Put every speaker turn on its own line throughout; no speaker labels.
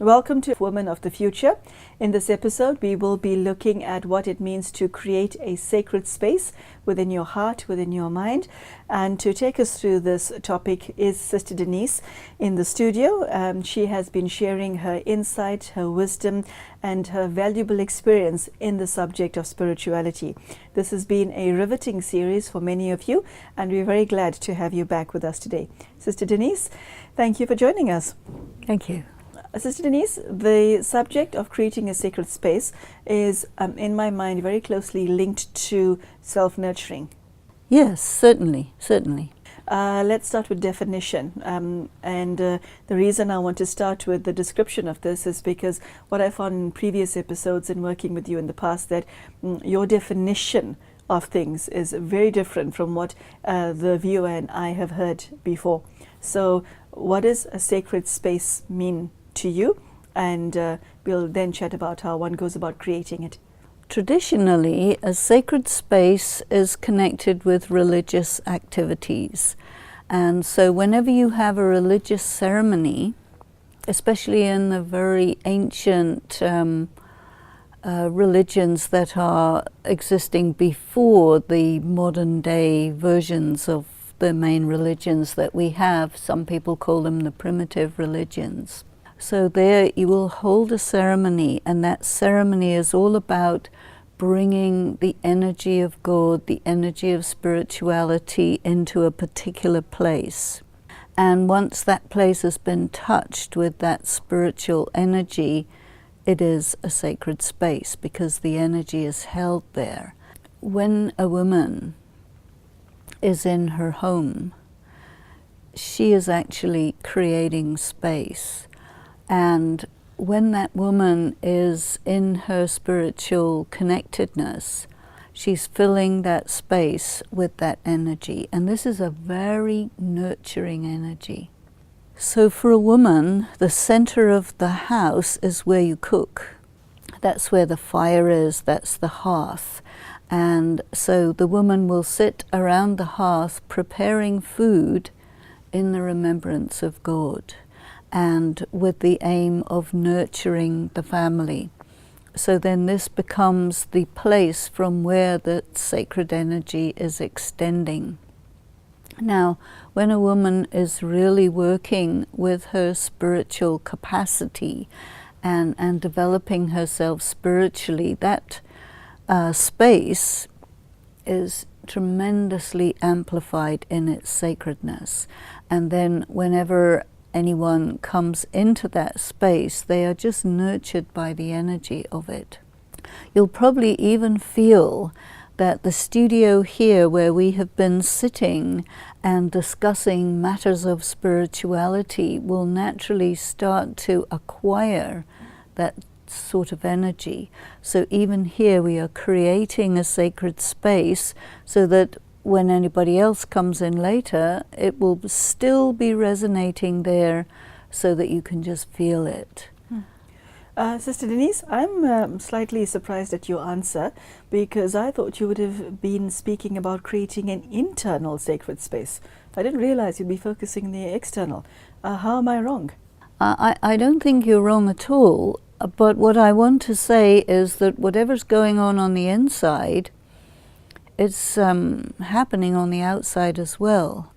Welcome to Women of the Future. In this episode, we will be looking at what it means to create a sacred space within your heart, within your mind. And to take us through this topic is Sister Denise in the studio. She has been sharing her insight, her wisdom, and her valuable experience in the subject of spirituality. This has been a riveting series for many of you, and we're very glad to have you back with us today. Sister Denise, thank you for joining us.
Thank you.
Sister Denise, the subject of creating a sacred space is, in my mind, very closely linked to self-nurturing.
Yes, certainly.
Let's start with definition. The reason I want to start with the description of this is because what I found in previous episodes and working with you in the past, that your definition of things is very different from what the viewer and I have heard before. So what does a sacred space mean to you? And we'll then chat about how one goes about creating it.
Traditionally, a sacred space is connected with religious activities. And so whenever you have a religious ceremony, especially in the very ancient religions that are existing before the modern day versions of the main religions that we have, some people call them the primitive religions. So there you will hold a ceremony, and that ceremony is all about bringing the energy of God, the energy of spirituality into a particular place. And once that place has been touched with that spiritual energy, it is a sacred space because the energy is held there. When a woman is in her home, she is actually creating space. And when that woman is in her spiritual connectedness, she's filling that space with that energy. And this is a very nurturing energy. So for a woman, the center of the house is where you cook. That's where the fire is, that's the hearth. And so the woman will sit around the hearth preparing food in the remembrance of God, and with the aim of nurturing the family. So then this becomes the place from where the sacred energy is extending. Now, when a woman is really working with her spiritual capacity and developing herself spiritually, that space is tremendously amplified in its sacredness. And then whenever anyone comes into that space, they are just nurtured by the energy of it. You'll probably even feel that the studio here where we have been sitting and discussing matters of spirituality will naturally start to acquire that sort of energy. So even here we are creating a sacred space so that when anybody else comes in later, it will still be resonating there so that you can just feel it.
Sister Denise, I'm slightly surprised at your answer, because I thought you would have been speaking about creating an internal sacred space. I didn't realize you'd be focusing on the external. How am I wrong?
I don't think you're wrong at all, but what I want to say is that whatever's going on the inside, it's happening on the outside as well.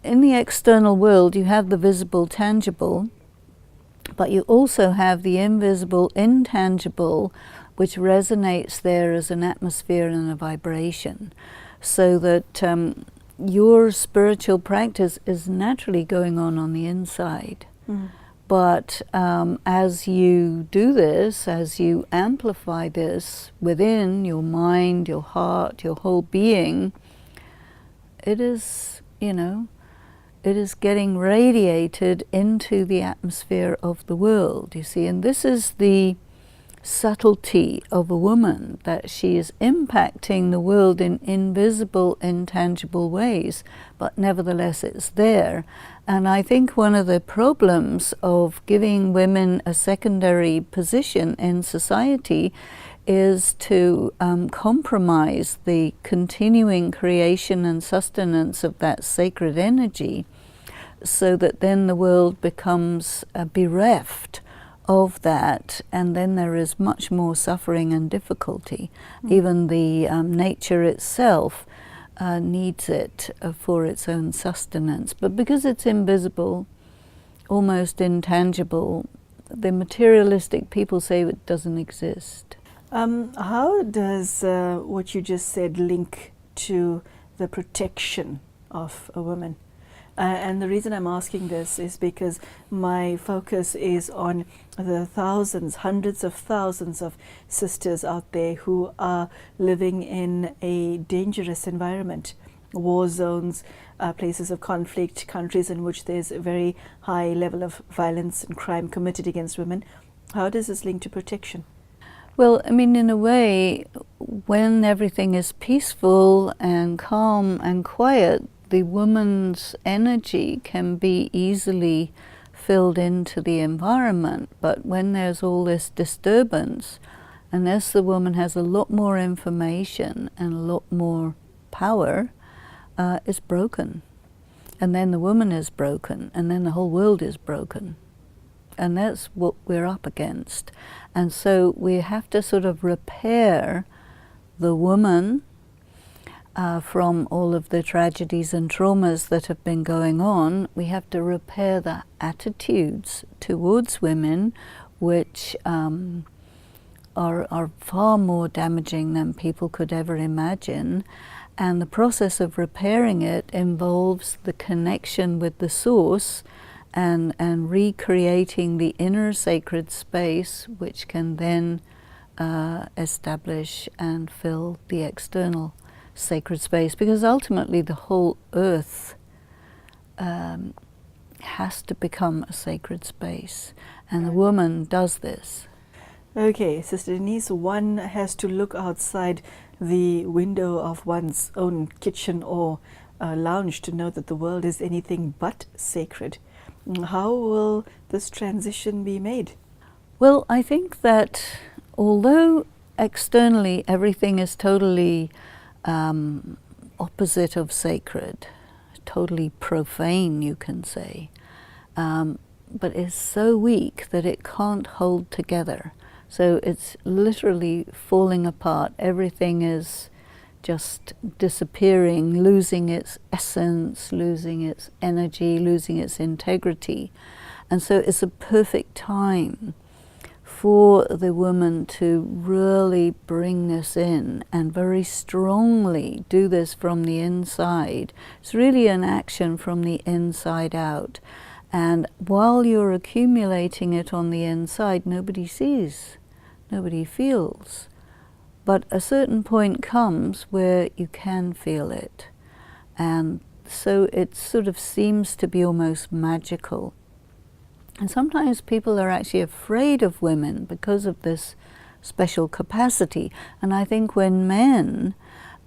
In the external world, you have the visible, tangible, but you also have the invisible, intangible, which resonates there as an atmosphere and a vibration. So that your spiritual practice is naturally going on the inside. But as you do this, as you amplify this within your mind, your heart, your whole being, it is, it is getting radiated into the atmosphere of the world, you see. And this is the subtlety of a woman, that she is impacting the world in invisible, intangible ways, but nevertheless it's there. And I think one of the problems of giving women a secondary position in society is to compromise the continuing creation and sustenance of that sacred energy, so that then the world becomes bereft of that, and then there is much more suffering and difficulty. Even the nature itself needs it for its own sustenance. But because it's invisible, almost intangible, the materialistic people say it doesn't exist.
How does what you just said link to the protection of a woman? And the reason I'm asking this is because my focus is on the thousands, hundreds of thousands of sisters out there who are living in a dangerous environment, war zones, places of conflict, countries in which there's a very high level of violence and crime committed against women. How does this link to protection?
Well, I mean, in a way, when everything is peaceful and calm and quiet, the woman's energy can be easily filled into the environment. But when there's all this disturbance, unless the woman has a lot more information and a lot more power, it's broken. And then the woman is broken, and then the whole world is broken. And that's what we're up against. And so we have to sort of repair the woman from all of the tragedies and traumas that have been going on. We have to repair the attitudes towards women, which are far more damaging than people could ever imagine. And the process of repairing it involves the connection with the source and recreating the inner sacred space, which can then establish and fill the external sacred space, because ultimately the whole earth has to become a sacred space, and the woman does this.
Okay, Sister Denise, one has to look outside the window of one's own kitchen or lounge to know that the world is anything but sacred. How will this transition be made?
Well, I think that although externally everything is totally opposite of sacred, totally profane, you can say, but it's so weak that it can't hold together. So it's literally falling apart. Everything is just disappearing, losing its essence, losing its energy, losing its integrity. And so it's a perfect time for the woman to really bring this in and very strongly do this from the inside. It's really an action from the inside out. And while you're accumulating it on the inside, nobody sees, nobody feels. But a certain point comes where you can feel it. And so it sort of seems to be almost magical. And sometimes people are actually afraid of women because of this special capacity. And I think when men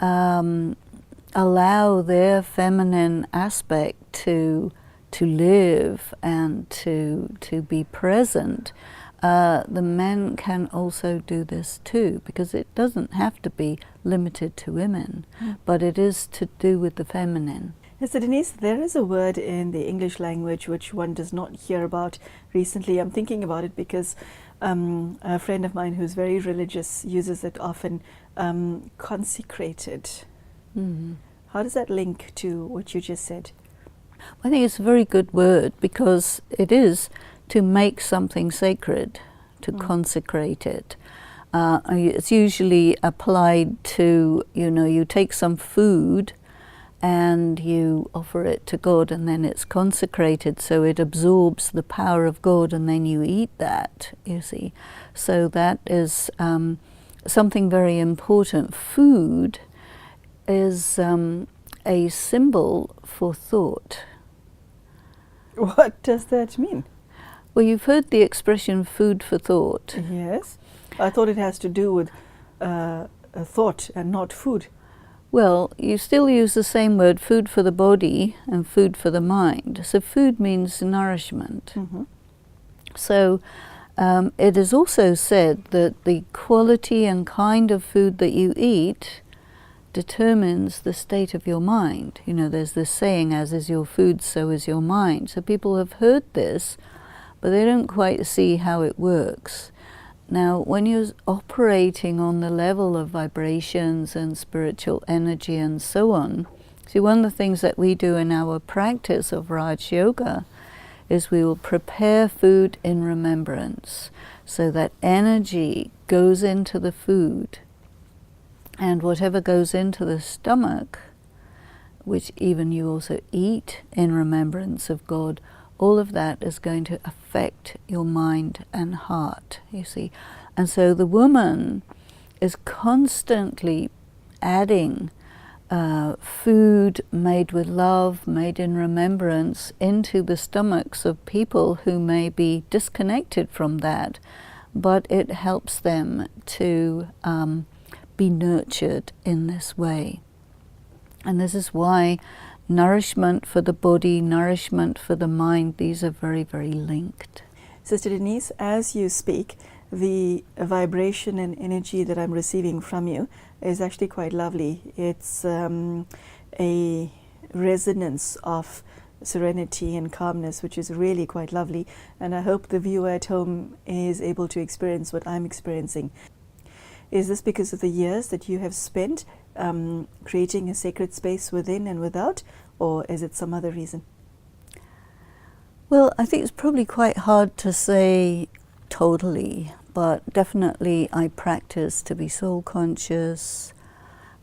allow their feminine aspect to live and to be present, the men can also do this too, because it doesn't have to be limited to women, but it is to do with the feminine.
So Denise, there is a word in the English language which one does not hear about recently. I'm thinking about it because a friend of mine who's very religious uses it often, consecrated. Mm-hmm. How does that link to what you just said?
I think it's a very good word, because it is to make something sacred, to consecrate it. It's usually applied to, you take some food and you offer it to God, and then it's consecrated, so it absorbs the power of God, and then you eat that, you see. So that is something very important. Food is a symbol for thought.
What does that mean?
Well, you've heard the expression food for thought.
Yes. I thought it has to do with a thought and not food.
Well, you still use the same word, food for the body and food for the mind. So food means nourishment. Mm-hmm. So it is also said that the quality and kind of food that you eat determines the state of your mind. There's this saying, as is your food, so is your mind. So people have heard this, but they don't quite see how it works. Now, when you're operating on the level of vibrations and spiritual energy and so on, see, one of the things that we do in our practice of Raj Yoga is we will prepare food in remembrance, so that energy goes into the food, and whatever goes into the stomach, which even you also eat in remembrance of God, all of that is going to affect your mind and heart, you see. And so the woman is constantly adding food made with love, made in remembrance, into the stomachs of people who may be disconnected from that, but it helps them to be nurtured in this way. And this is why nourishment for the body, nourishment for the mind, these are very, very linked.
Sister Denise, as you speak, the vibration and energy that I'm receiving from you is actually quite lovely. It's a resonance of serenity and calmness, which is really quite lovely. And I hope the viewer at home is able to experience what I'm experiencing. Is this because of the years that you have spent creating a sacred space within and without, or is it some other reason?
Well, I think it's probably quite hard to say totally, but definitely I practice to be soul conscious,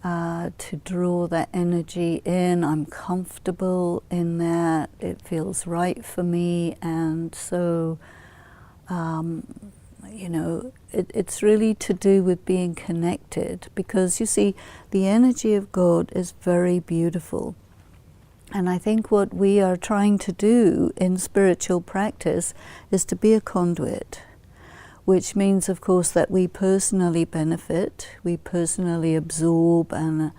to draw that energy in. I'm comfortable in that. It feels right for me, and so you know, it's really to do with being connected, because you see, the energy of God is very beautiful. And I think what we are trying to do in spiritual practice is to be a conduit, which means, of course, that we personally benefit, we personally absorb and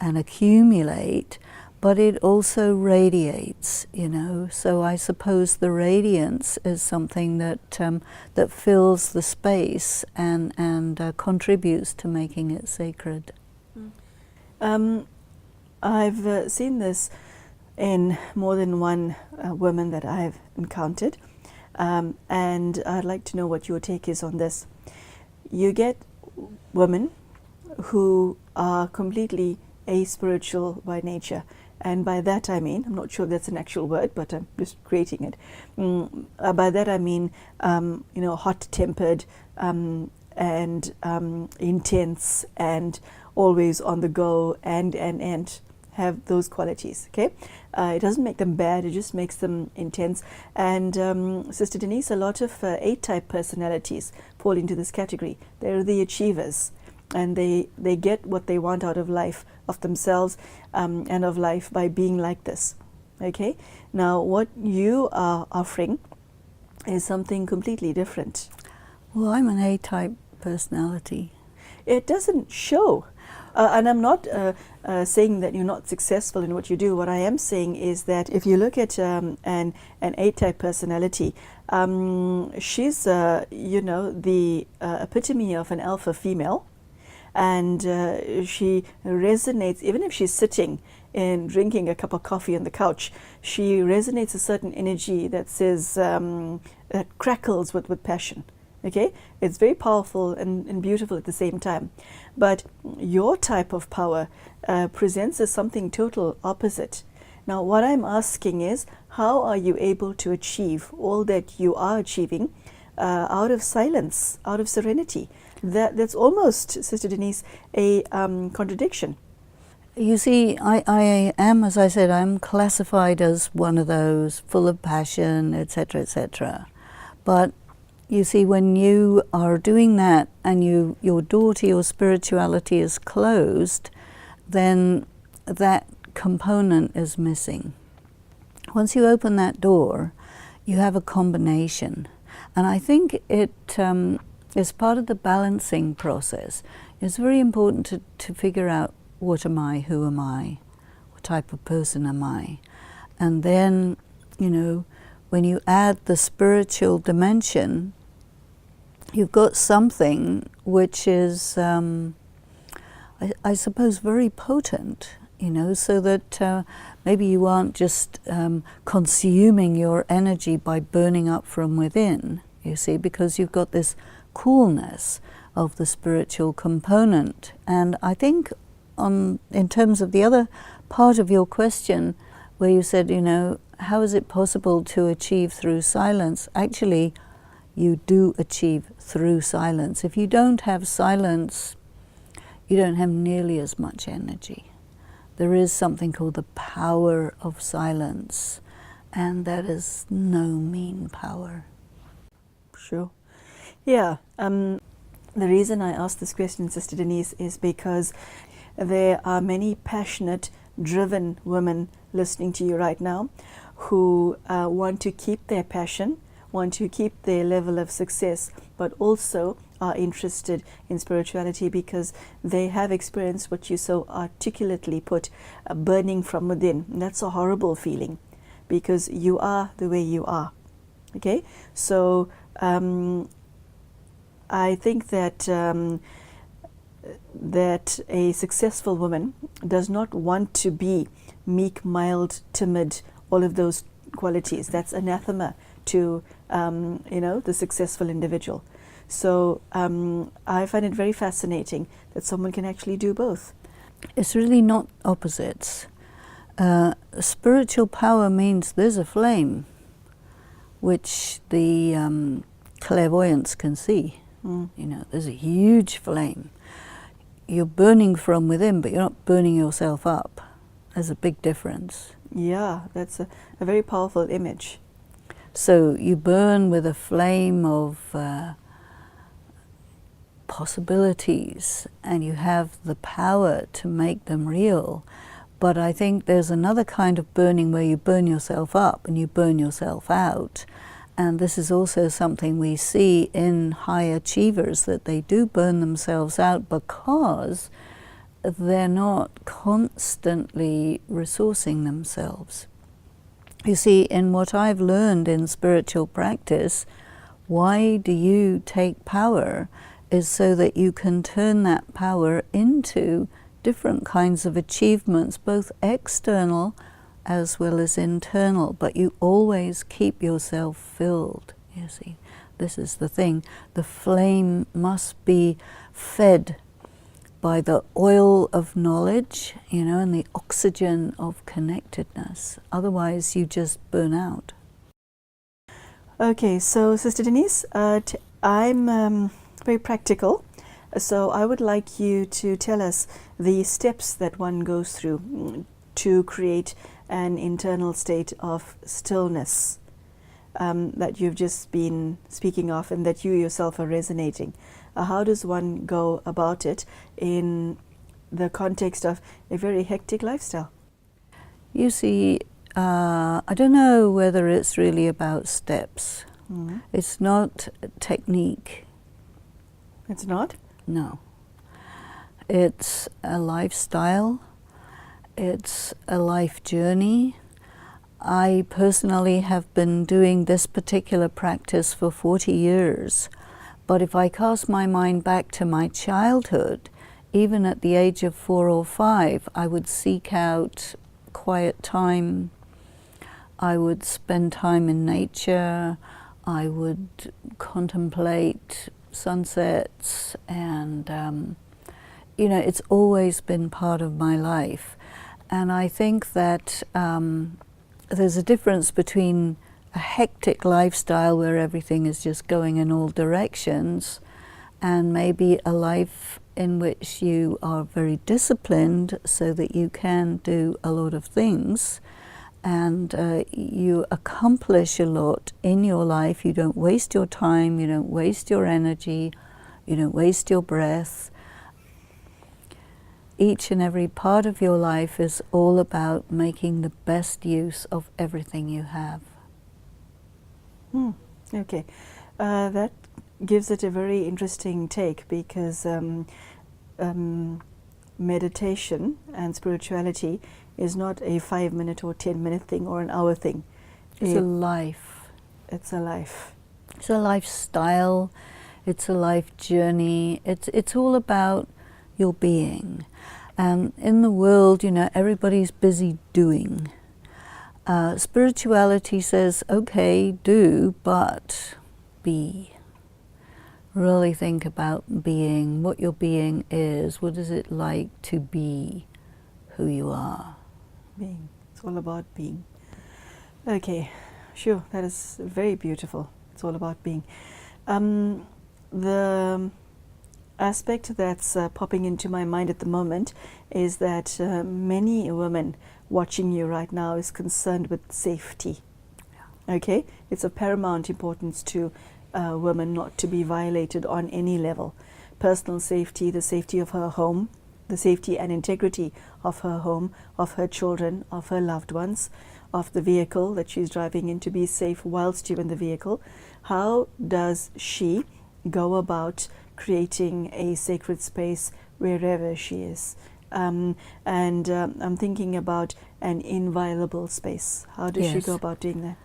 accumulate, but it also radiates, you know. So I suppose the radiance is something that that fills the space and contributes to making it sacred.
I've seen this in more than one woman that I've encountered, and I'd like to know what your take is on this. You get women who are completely aspiritual by nature. And by that I mean, I'm not sure if that's an actual word, but I'm just creating it. By that I mean, you know, hot-tempered and intense and always on the go and have those qualities, okay? It doesn't make them bad, it just makes them intense. And Sister Denise, a lot of A-type personalities fall into this category. They're the achievers. And they get what they want out of life, of themselves, and of life by being like this. Okay? Now, what you are offering is something completely different.
Well, I'm an A-type personality.
It doesn't show. And I'm not saying that you're not successful in what you do. What I am saying is that if you look at an A-type personality, she's, you know, the epitome of an alpha female. And she resonates, even if she's sitting and drinking a cup of coffee on the couch, she resonates a certain energy that says, that crackles with passion. Okay? It's very powerful and beautiful at the same time. But your type of power presents as something total opposite. Now, what I'm asking is, how are you able to achieve all that you are achieving out of silence, out of serenity? That's almost, Sister Denise, a contradiction.
You see, I am, as I said, I'm classified as one of those, full of passion, etc., etc. But you see, when you are doing that and your door to your spirituality is closed, then that component is missing. Once you open that door, you have a combination. And I think it is part of the balancing process. It's very important to figure out, what am I, who am I, what type of person am I? And then, you know, when you add the spiritual dimension, you've got something which is, I suppose, very potent, so that maybe you aren't just consuming your energy by burning up from within, you see, because you've got this coolness of the spiritual component. And I think in terms of the other part of your question, where you said, how is it possible to achieve through silence? Actually, you do achieve through silence. If you don't have silence, you don't have nearly as much energy. There is something called the power of silence, and that is no mean power.
Sure. Yeah. The reason I asked this question, Sister Denise, is because there are many passionate, driven women listening to you right now who want to keep their passion, want to keep their level of success, but also are interested in spirituality because they have experienced what you so articulately put, burning from within. And that's a horrible feeling because you are the way you are. Okay? So I think that that a successful woman does not want to be meek, mild, timid, all of those qualities. That's anathema to the successful individual. So I find it very fascinating that someone can actually do both.
It's really not opposites. Spiritual power means there's a flame which the clairvoyants can see. There's a huge flame. You're burning from within, but you're not burning yourself up. There's a big difference.
Yeah, that's a very powerful image.
So you burn with a flame of possibilities, and you have the power to make them real. But I think there's another kind of burning where you burn yourself up and you burn yourself out. And this is also something we see in high achievers, that they do burn themselves out because they're not constantly resourcing themselves. You see, in what I've learned in spiritual practice, why do you take power is so that you can turn that power into different kinds of achievements, both external as well as internal, but you always keep yourself filled, you see. This is the thing. The flame must be fed by the oil of knowledge, and the oxygen of connectedness. Otherwise, you just burn out.
Okay, so Sister Denise, I'm very practical. So I would like you to tell us the steps that one goes through to create an internal state of stillness that you've just been speaking of and that you yourself are resonating. How does one go about it in the context of a very hectic lifestyle?
You see, I don't know whether it's really about steps. It's not technique.
It's not?
No. It's a lifestyle. It's a life journey. I personally have been doing this particular practice for 40 years. But if I cast my mind back to my childhood, even at the age of 4 or 5, I would seek out quiet time. I would spend time in nature. I would contemplate sunsets, and it's always been part of my life. And I think that there's a difference between a hectic lifestyle where everything is just going in all directions, and maybe a life in which you are very disciplined so that you can do a lot of things, and you accomplish a lot in your life. You don't waste your time, you don't waste your energy, you don't waste your breath. Each and every part of your life is all about making the best use of everything you have.
Okay, that gives it a very interesting take, because meditation and spirituality is not a 5-minute or 10-minute thing or an hour thing.
It's a life.
It's a life.
It's a lifestyle. It's a life journey. It's all about your being. And in the world, everybody's busy doing. Spirituality says, okay, do, but be. Really think about being, what your being is. What is it like to be who you are?
Being. It's all about being. Okay, sure, that is very beautiful. It's all about being. The aspect that's popping into my mind at the moment is that many women watching you right now is concerned with safety. Yeah. Okay, it's of paramount importance to women not to be violated on any level. Personal safety, the safety of her home, the safety and integrity of her home, of her children, of her loved ones, of the vehicle that she's driving in, to be safe whilst you're in the vehicle. How does she go about creating a sacred space wherever she is? I'm thinking about an inviolable space. How does she go about doing that?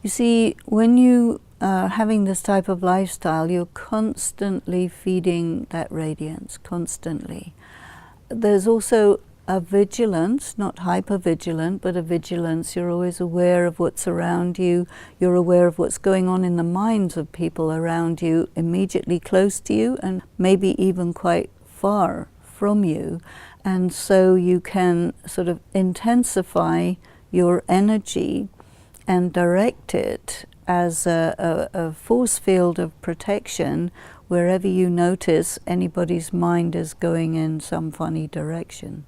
You see, when you are having this type of lifestyle, you're constantly feeding that radiance, constantly. There's also a vigilance, not hyper-vigilant, but a vigilance. You're always aware of what's around you. You're aware of what's going on in the minds of people around you, immediately close to you, and maybe even quite far from you. And so you can sort of intensify your energy and direct it as a force field of protection wherever you notice anybody's mind is going in some funny direction.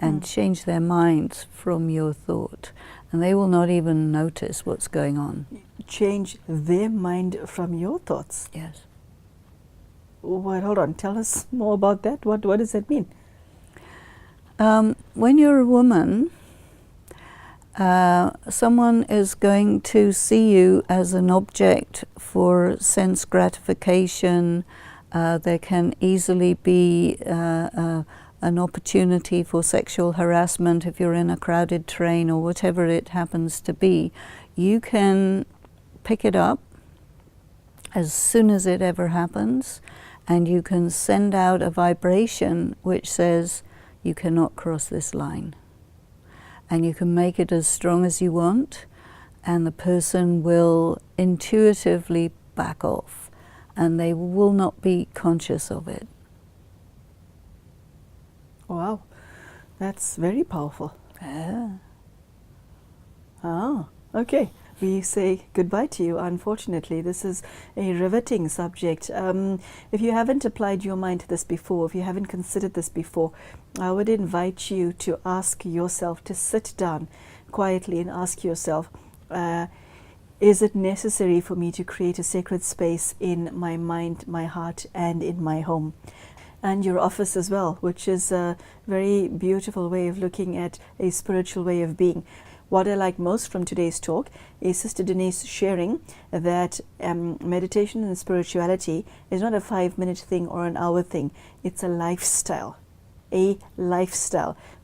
And change their minds from your thought. And they will not even notice what's going on.
Change their mind from your thoughts?
Yes.
Well, hold on, tell us more about that. What does that mean?
When you're a woman, someone is going to see you as an object for sense gratification. There can easily be an opportunity for sexual harassment if you're in a crowded train or whatever it happens to be. You can pick it up as soon as it ever happens, and you can send out a vibration which says, you cannot cross this line. And you can make it as strong as you want, and the person will intuitively back off, and they will not be conscious of it.
Wow, that's very powerful.
Yeah.
Ah, okay. We say goodbye to you. Unfortunately, this is a riveting subject. If you haven't applied your mind to this before, if you haven't considered this before, I would invite you to ask yourself, to sit down quietly and ask yourself, is it necessary for me to create a sacred space in my mind, my heart, and in my home? And your office as well, which is a very beautiful way of looking at a spiritual way of being. What I like most from today's talk is Sister Denise sharing that meditation and spirituality is not a 5-minute thing or an hour thing. It's a lifestyle,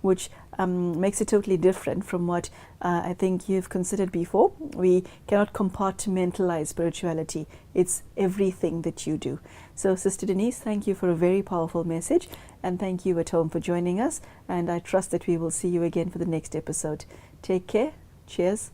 which makes it totally different from what I think you've considered before. We cannot compartmentalize spirituality. It's everything that you do. So, Sister Denise, thank you for a very powerful message, and thank you at home for joining us, and I trust that we will see you again for the next episode. Take care. Cheers.